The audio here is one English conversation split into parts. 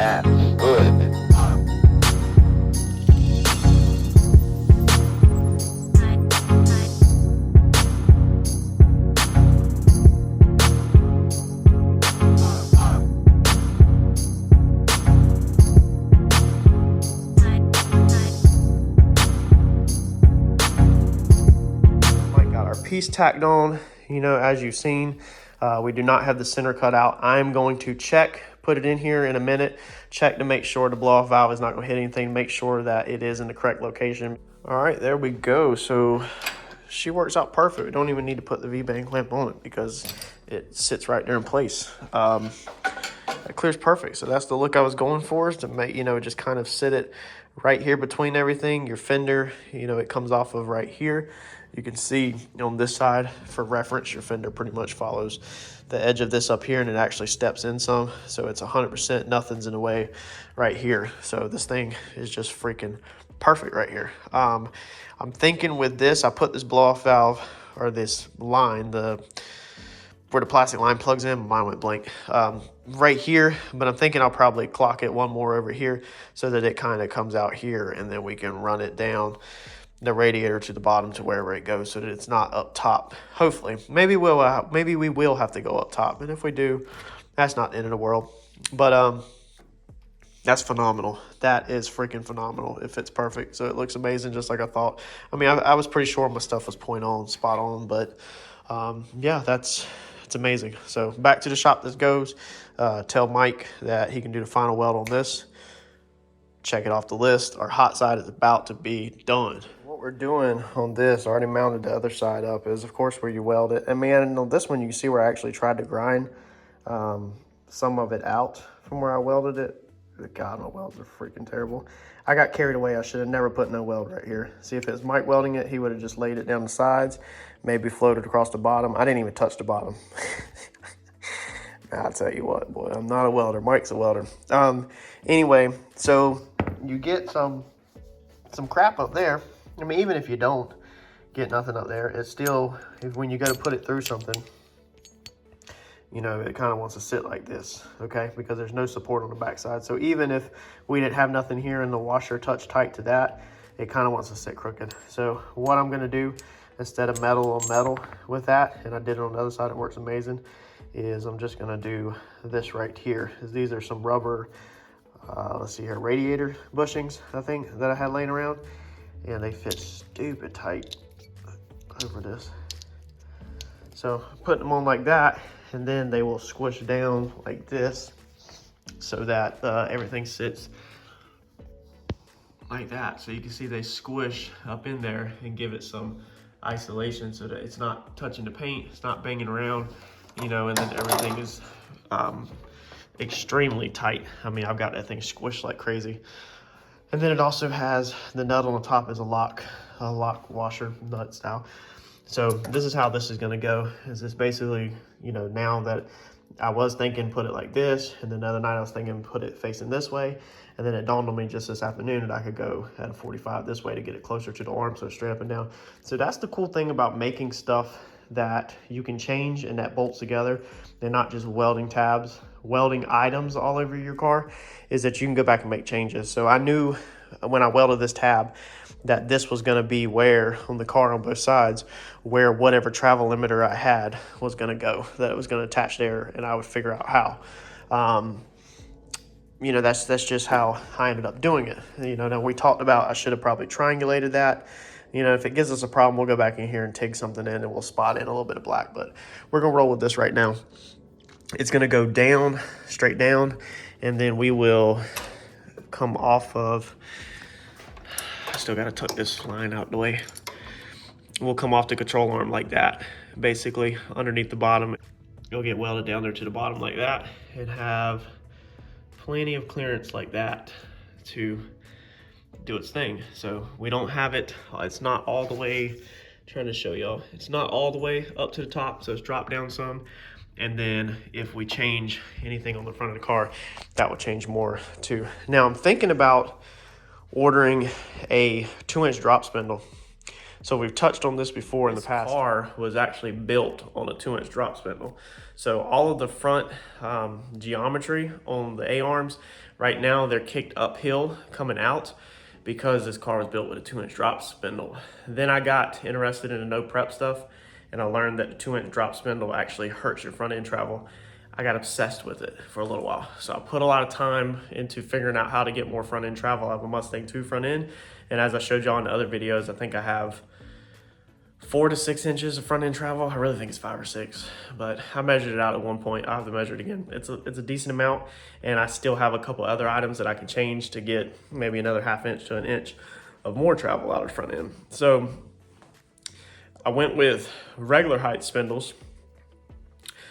That's good. Piece tacked on, you know, as you've seen. We do not have the center cut out. I'm going to check, put it in here in a minute, check to make sure the blow off valve is not going to hit anything, make sure that it is in the correct location. All right, there we go. So she works out perfect. We don't even need to put the V-bang clamp on it because it sits right there in place. It clears perfect. So that's the look I was going for, is to make, you know, just kind of sit it right here between everything. Your fender, you know, it comes off of right here. You can see on this side, for reference, your fender pretty much follows the edge of this up here, and it actually steps in some. So it's 100%, nothing's in the way right here. So this thing is just freaking perfect right here. I'm thinking with this, I put this blow-off valve, or this line, where the plastic line plugs in, mine went blank, right here, but I'm thinking I'll probably clock it one more over here so that it kind of comes out here, and then we can run it down the radiator to the bottom to wherever it goes, so that it's not up top. Hopefully, maybe we will have to go up top, and if we do, that's not the end of the world. But that's phenomenal. That is freaking phenomenal. It fits perfect, so it looks amazing, just like I thought. I mean, I was pretty sure my stuff was spot on, but yeah, it's amazing. So back to the shop this goes. Tell Mike that he can do the final weld on this. Check it off the list. Our hot side is about to be done. What we're doing on this, already mounted the other side up, is of course where you weld it. And man, on this one you can see where I actually tried to grind some of it out from where I welded it. God, my welds are freaking terrible. I got carried away. I should have never put no weld right here. See, if it was Mike welding it, he would have just laid it down the sides, maybe floated across the bottom. I didn't even touch the bottom. I'll tell you what, boy, I'm not a welder. Mike's a welder. Anyway, so you get some crap up there. I mean, even if you don't get nothing up there, it's still, when you go to put it through something, you know, it kind of wants to sit like this, okay? Because there's no support on the backside. So even if we didn't have nothing here and the washer touched tight to that, it kind of wants to sit crooked. So what I'm gonna do, instead of metal on metal with that, and I did it on the other side, it works amazing, is I'm just gonna do this right here. These are some rubber, let's see here, radiator bushings, I think, that I had laying around, and they fit stupid tight over this. So putting them on like that, and then they will squish down like this so that everything sits like that. So you can see they squish up in there and give it some isolation so that it's not touching the paint, it's not banging around, you know, and then everything is extremely tight. I mean, I've got that thing squished like crazy. And then it also has the nut on the top is a lock washer nut style. So this is how this is gonna go, is this basically, you know, now that I was thinking put it like this, and then the other night I was thinking put it facing this way, and then it dawned on me just this afternoon that I could go at a 45 this way to get it closer to the arm, so straight up and down. So that's the cool thing about making stuff that you can change and that bolts together. They're not just welding tabs, welding items all over your car, is that you can go back and make changes. So I knew when I welded this tab that this was going to be where, on the car on both sides, where whatever travel limiter I had was going to go, that it was going to attach there, and I would figure out how. You know, that's just how I ended up doing it. You know, now we talked about I should have probably triangulated that. You know, if it gives us a problem, we'll go back in here and take something in and we'll spot in a little bit of black, but we're going to roll with this right now. It's going to go down, straight down, and then we will come off of, I still got to tuck this line out the way. We'll come off the control arm like that, basically underneath the bottom. It'll get welded down there to the bottom like that and have plenty of clearance like that to do its thing. So we don't have it, it's not all the way, trying to show y'all, it's not all the way up to the top, so it's dropped down some. And then if we change anything on the front of the car, that will change more too. Now I'm thinking about ordering a 2-inch drop spindle. So we've touched on this before in the past. This car was actually built on a 2-inch drop spindle. So all of the front geometry on the A-arms, right now they're kicked uphill coming out because this car was built with a 2-inch drop spindle. Then I got interested in the no prep stuff, and I learned that the 2-inch drop spindle actually hurts your front end travel. I got obsessed with it for a little while. So I put a lot of time into figuring out how to get more front end travel. I have a Mustang 2 front end, and as I showed y'all in the other videos, I think I have 4 to 6 inches of front end travel. I really think it's 5 or 6, but I measured it out at one point. I have to measure it again. It's a decent amount, and I still have a couple other items that I can change to get maybe another 1/2 inch to 1 inch of more travel out of the front end. So I went with regular height spindles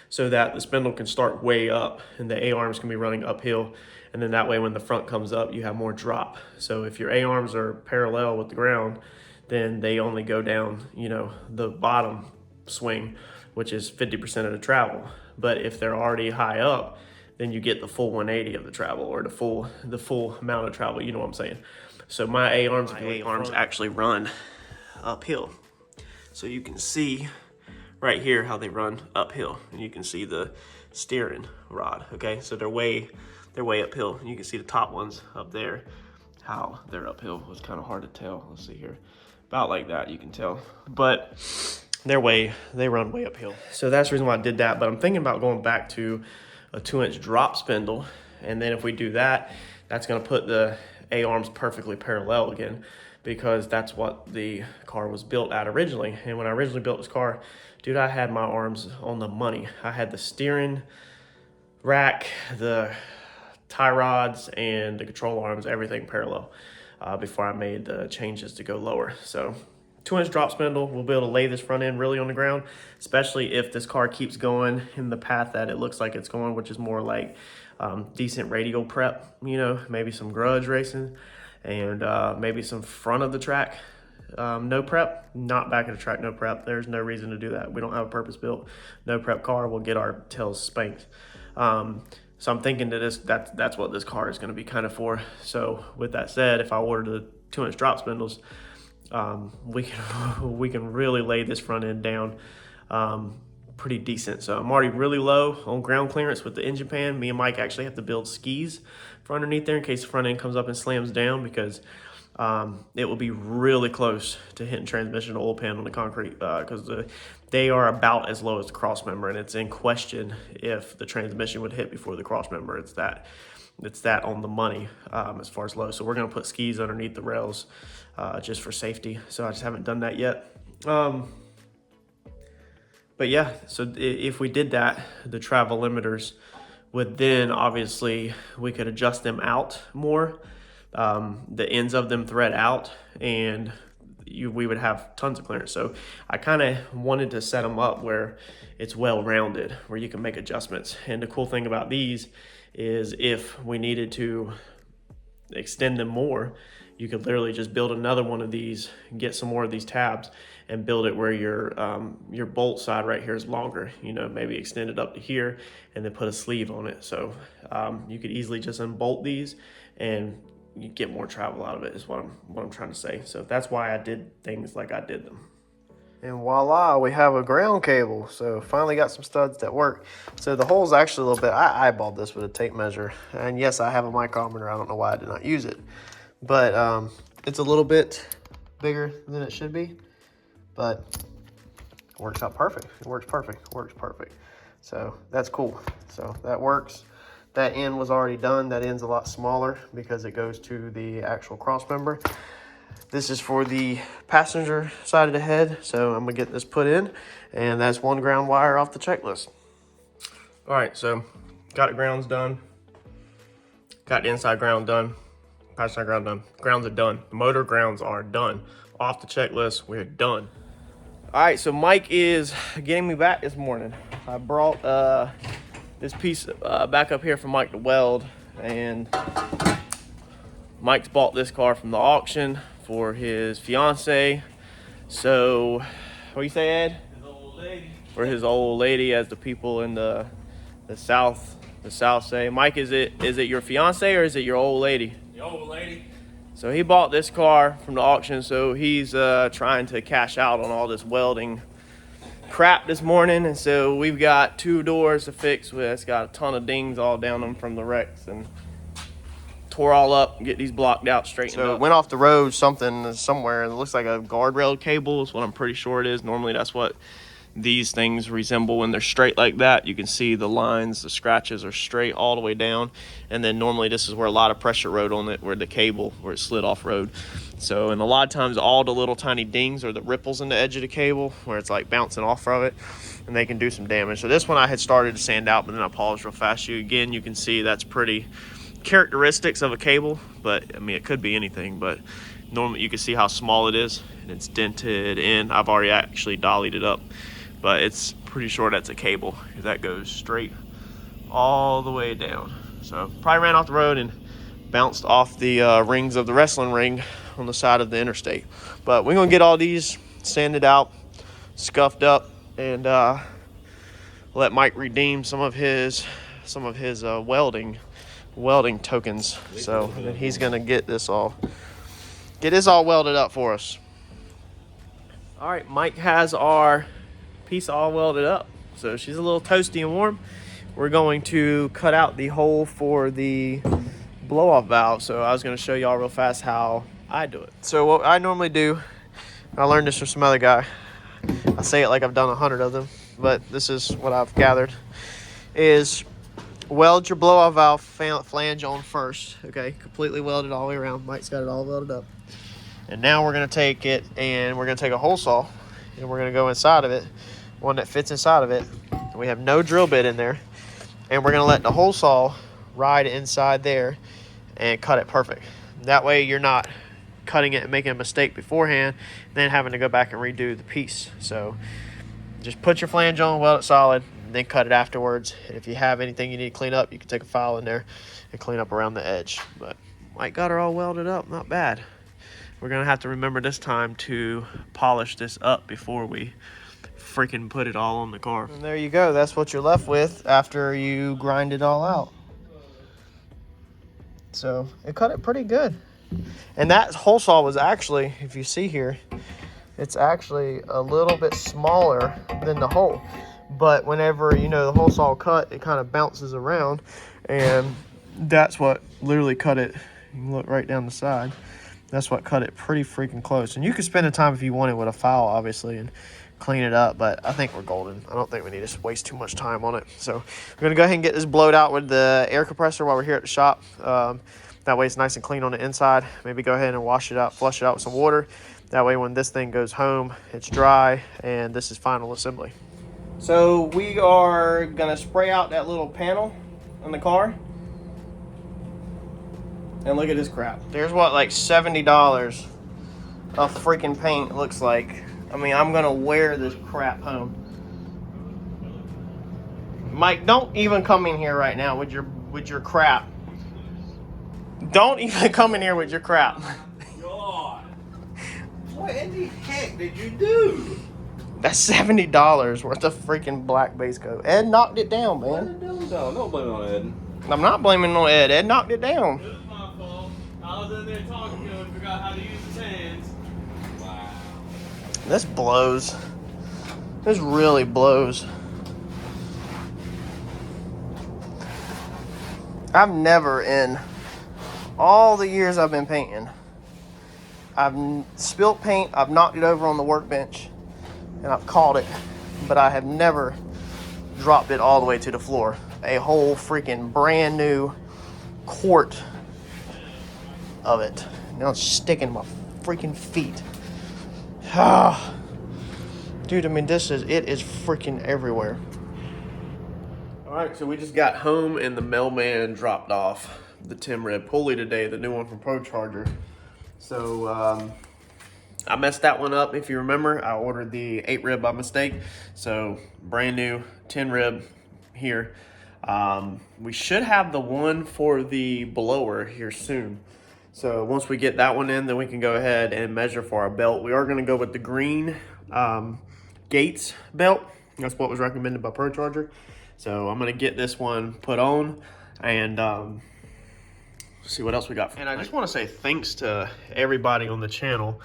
so that the spindle can start way up and the A-arms can be running uphill. And then that way when the front comes up, you have more drop. So if your A-arms are parallel with the ground, then they only go down, you know, the bottom swing, which is 50% of the travel. But if they're already high up, then you get the full 180 of the travel, or the full amount of travel, you know what I'm saying? So my A-arms actually run uphill. So you can see right here how they run uphill, and you can see the steering rod, okay? So they're way uphill. And you can see the top ones up there, how they're uphill. It's kind of hard to tell. Let's see here. About like that, you can tell. But they run way uphill. So that's the reason why I did that. But I'm thinking about going back to a 2-inch drop spindle. And then if we do that, that's gonna put the A-arms perfectly parallel again, because that's what the car was built at originally. And when I originally built this car, dude, I had my arms on the money. I had the steering rack, the tie rods, and the control arms, everything parallel before I made the changes to go lower. So 2-inch drop spindle, we'll be able to lay this front end really on the ground, especially if this car keeps going in the path that it looks like it's going, which is more like decent radial prep, you know, maybe some Grudge racing, and maybe some front of the track no prep, not back of the track no prep. There's no reason to do that. We don't have a purpose-built no prep car. We'll get our tails spanked. So I'm thinking that that's what this car is going to be kind of for. So with that said, if I order the 2-inch drop spindles, we can really lay this front end down pretty decent. So I'm already really low on ground clearance with the engine pan. Me and Mike actually have to build skis for underneath there in case the front end comes up and slams down, because it will be really close to hitting transmission oil pan on the concrete, because they are about as low as the cross member, and it's in question if the transmission would hit before the cross member. It's that on the money as far as low. So we're gonna put skis underneath the rails just for safety. So I just haven't done that yet. But yeah, so if we did that, the travel limiters would then obviously we could adjust them out more. The ends of them thread out, and we would have tons of clearance. So I kind of wanted to set them up where it's well-rounded, where you can make adjustments. And the cool thing about these is if we needed to extend them more, you could literally just build another one of these, get some more of these tabs, and build it where your bolt side right here is longer. You know, maybe extend it up to here and then put a sleeve on it. So you could easily just unbolt these and you get more travel out of it, is what I'm trying to say. So that's why I did things like I did them. And voila, we have a ground cable. So finally got some studs that work. So the hole's actually a little bit, I eyeballed this with a tape measure. And yes, I have a micrometer. I don't know why I did not use it. But it's a little bit bigger than it should be. But it works out perfect. It works perfect. It works perfect. So that's cool. So that works. That end was already done. That end's a lot smaller because it goes to the actual cross member. This is for the passenger side of the head. So I'm gonna get this put in, and that's one ground wire off the checklist. All right, so got the grounds done. Got the inside ground done. Passenger ground done. Grounds are done. The motor grounds are done. Off the checklist, we're done. All right, so Mike is getting me back this morning. I brought this piece back up here for Mike to weld, and Mike's bought this car from the auction for his fiance. So, what do you say, Ed? His old lady. For his old lady, as the people in the south say. Mike, is it your fiance or is it your old lady? The old lady. So he bought this car from the auction, so he's trying to cash out on all this welding crap this morning. And so we've got 2 doors to fix. It's got a ton of dings all down them from the wrecks, and tore all up, get these blocked out, straightened up. So it went off the road somewhere, and it looks like a guardrail cable is what I'm pretty sure it is. Normally that's what these things resemble when they're straight like that. You can see the lines, the scratches are straight all the way down, and then normally this is where a lot of pressure rode on it, where the cable, where it slid off road. So, and a lot of times all the little tiny dings are the ripples in the edge of the cable where it's like bouncing off of it, and they can do some damage. So this one I had started to sand out, but then I paused real fast. You can see that's pretty characteristics of a cable, but I mean it could be anything, but normally you can see how small it is, and it's dented in. I've already actually dollied it up, but it's pretty sure that's a cable, because that goes straight all the way down. So probably ran off the road and bounced off the rings of the wrestling ring on the side of the interstate. But we're gonna get all these sanded out, scuffed up, and let Mike redeem some of his welding tokens. So then he's gonna get this all welded up for us. All right, Mike has our piece all welded up, so she's a little toasty and warm. We're going to cut out the hole for the blow-off valve. So I was going to show y'all real fast how I do it. So what I normally do, I learned this from some other guy, I say it like I've done 100 of them, but this is what I've gathered, is weld your blow-off valve flange on first. Okay, completely welded all the way around. Mike's got it all welded up. And now we're going to take it and we're going to take a hole saw and we're going to go inside of it, one that fits inside of it. We have no drill bit in there, and we're going to let the hole saw ride inside there and cut it perfect. That way you're not cutting it and making a mistake beforehand, then having to go back and redo the piece. So just put your flange on, weld it solid, and then cut it afterwards. And if you have anything you need to clean up, you can take a file in there and clean up around the edge. But Mike got her all welded up, not bad. We're going to have to remember this time to polish this up before we freaking put it all on the car. And there you go. That's what you're left with after you grind it all out. So it cut it pretty good. And that hole saw was actually, if you see here, it's actually a little bit smaller than the hole. But whenever, you know, the hole saw cut, it kind of bounces around, and that's what literally cut it. You can look right down the side. That's what cut it pretty freaking close. And you could spend the time if you wanted with a file, obviously, and clean it up, but I think we're golden. I don't think we need to waste too much time on it. So we're going to go ahead and get this blowed out with the air compressor while we're here at the shop. That way it's nice and clean on the inside. Maybe go ahead and wash it out, flush it out with some water. That way when this thing goes home, it's dry, and this is final assembly. So we are going to spray out that little panel on the car. And look at this crap. There's what, like $70 of freaking paint looks like. I mean, I'm gonna wear this crap home. Mike, don't even come in here right now with your crap. Don't even come in here with your crap. God. What in the heck did you do? That's $70 worth of freaking black base coat. Ed knocked it down, man. No, don't blame it on Ed. I'm not blaming on Ed. Ed knocked it down. It was my fault. I was in there talking to him and forgot how to use his hands. Wow. This blows. This really blows. I've never, in all the years I've been painting, I've spilt paint, I've knocked it over on the workbench, and I've caught it, but I have never dropped it all the way to the floor. A whole freaking brand new quart of it. Now it's sticking to my freaking feet. Dude, I mean, it is freaking everywhere. All right, so we just got home and the mailman dropped off the 10 rib pulley today, the new one from Procharged. So I messed that one up. If you remember, I ordered the 8 rib by mistake. So brand new 10 rib here. We should have the one for the blower here soon. So once we get that one in, then we can go ahead and measure for our belt. We are going to go with the green Gates belt. That's what was recommended by Procharged. So I'm going to get this one put on and see what else we got. And I just want to say thanks to everybody on the channel.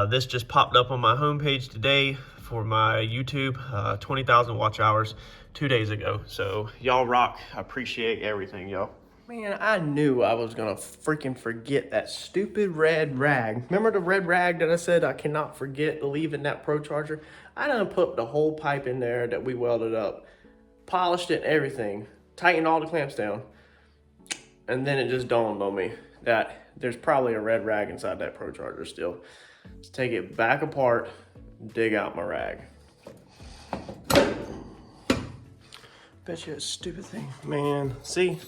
This just popped up on my homepage today for my YouTube, 20,000 watch hours 2 days ago. So y'all rock. I appreciate everything, y'all. Man, I knew I was gonna freaking forget that stupid red rag. Remember the red rag that I said I cannot forget to leave in that Procharger? I done put the whole pipe in there that we welded up, polished it and everything, tightened all the clamps down, and then it just dawned on me that there's probably a red rag inside that Procharger still. Let's take it back apart, dig out my rag. Bet you a stupid thing. Man, see?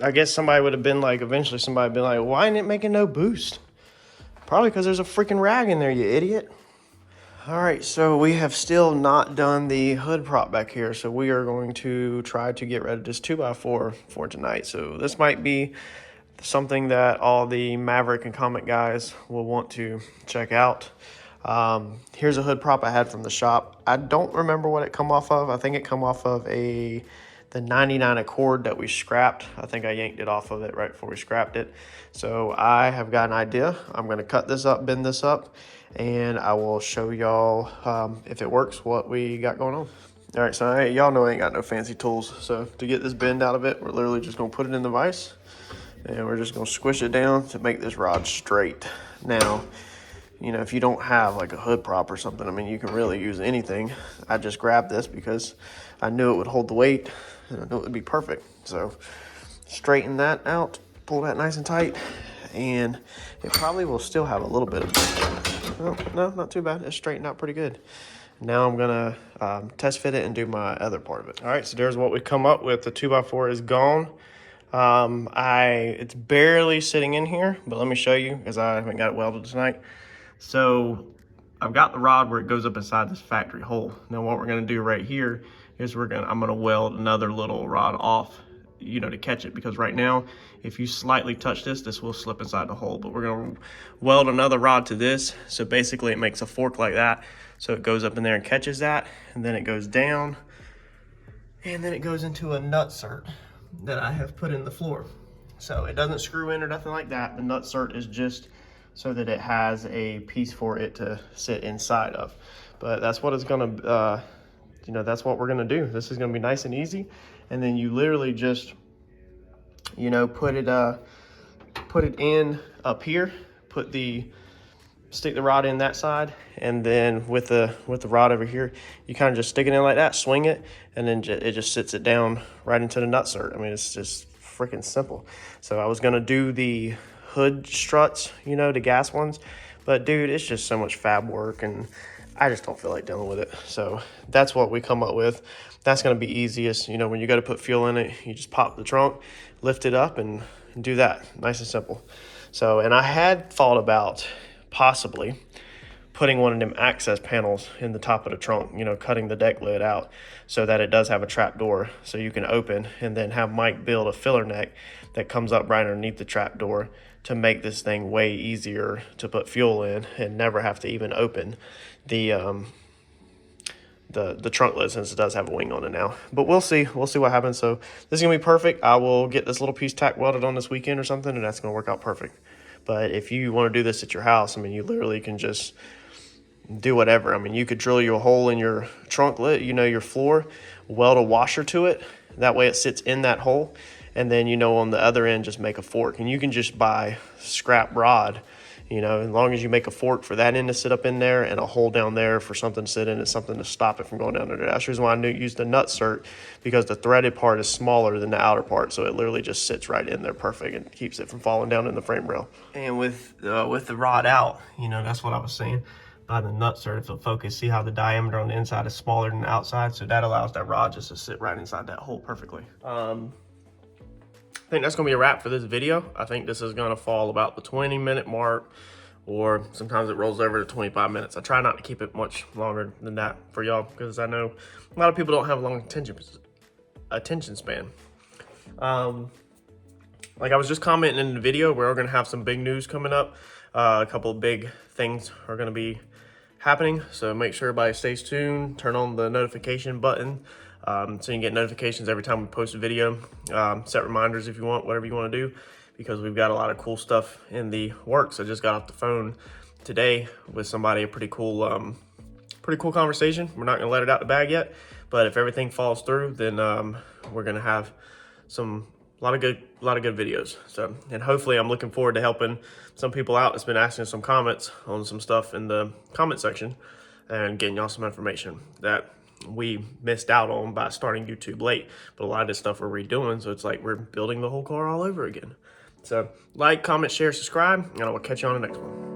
I guess somebody would have been like, eventually somebody would be like, why ain't it making no boost? Probably because there's a freaking rag in there, you idiot. All right, so we have still not done the hood prop back here. So we are going to try to get rid of this 2x4 for tonight. So this might be something that all the Maverick and Comet guys will want to check out. Here's a hood prop I had from the shop. I don't remember what it come off of. I think it come off of the 99 Accord that we scrapped. I think I yanked it off of it right before we scrapped it. So I have got an idea. I'm going to cut this up, bend this up, and I will show y'all if it works, what we got going on. All right, so y'all know I ain't got no fancy tools. So to get this bend out of it, we're literally just going to put it in the vise, and we're just going to squish it down to make this rod straight. Now, you know, if you don't have like a hood prop or something, I mean, you can really use anything. I just grabbed this because I knew it would hold the weight, and I knew it would be perfect. So straighten that out, pull that nice and tight, and it probably will still have a little bit of, oh, no, not too bad. It's straightened out pretty good. Now I'm gonna test fit it and do my other part of it. All right, so there's what we come up with. The 2x4 is gone. It's barely sitting in here, but let me show you because I haven't got it welded tonight. So I've got the rod where it goes up inside this factory hole. Now what we're gonna do right here is I'm gonna weld another little rod off, you know, to catch it, because right now, if you slightly touch this, this will slip inside the hole. But we're gonna weld another rod to this. So basically it makes a fork like that. So it goes up in there and catches that, and then it goes down, and then it goes into a nutsert that I have put in the floor. So it doesn't screw in or nothing like that. The nutsert is just so that it has a piece for it to sit inside of. But that's what it's gonna, you know, that's what we're gonna do. This is gonna be nice and easy. And then you literally just, you know, put it in up here, stick the rod in that side, and then with the rod over here, you kind of just stick it in like that, swing it, and then it just sits it down right into the nutsert. I mean, it's just freaking simple. So I was gonna do the hood struts, you know, the gas ones, but dude, it's just so much fab work, and I just don't feel like dealing with it. So that's what we come up with. That's gonna be easiest. You know, when you gotta put fuel in it, you just pop the trunk, lift it up, and do that. Nice and simple. So, and I had thought about possibly putting one of them access panels in the top of the trunk, you know, cutting the deck lid out so that it does have a trap door so you can open, and then have Mike build a filler neck that comes up right underneath the trap door to make this thing way easier to put fuel in and never have to even open the trunk lid, since it does have a wing on it now. But we'll see what happens. So this is gonna be perfect. I will get this little piece tack welded on this weekend or something, and that's gonna work out perfect. But if you want to do this at your house, I mean, you literally can just do whatever. I mean, you could drill your hole in your trunk lid, you know, your floor, weld a washer to it. That way it sits in that hole. And then, you know, on the other end, just make a fork. And you can just buy scrap rod, you know, as long as you make a fork for that end to sit up in there and a hole down there for something to sit in and something to stop it from going down there. That's the reason why I used the nutsert, because the threaded part is smaller than the outer part. So it literally just sits right in there perfect and keeps it from falling down in the frame rail. And with the rod out, you know, that's what I was saying. By the nutsert, if it'll focus, see how the diameter on the inside is smaller than the outside. So that allows that rod just to sit right inside that hole perfectly. I think that's gonna be a wrap for this video. I think this is gonna fall about the 20-minute mark, or sometimes it rolls over to 25 minutes. I try not to keep it much longer than that for y'all, because I know a lot of people don't have a long attention span. Like I was just commenting in the video, we're gonna have some big news coming up. A couple of big things are gonna be happening, so make sure everybody stays tuned, turn on the notification button. so you can get notifications every time we post a video. Set reminders if you want, whatever you want to do, because we've got a lot of cool stuff in the works. I just got off the phone today with somebody, a pretty cool conversation. We're not gonna let it out the bag yet, but if everything falls through, then we're gonna have a lot of good videos. So, and hopefully I'm looking forward to helping some people out that's been asking some comments on some stuff in the comment section and getting y'all some information that we missed out on by starting YouTube late. But a lot of this stuff we're redoing, so it's like we're building the whole car all over again. So like, comment, share, subscribe, and I will catch you on the next one.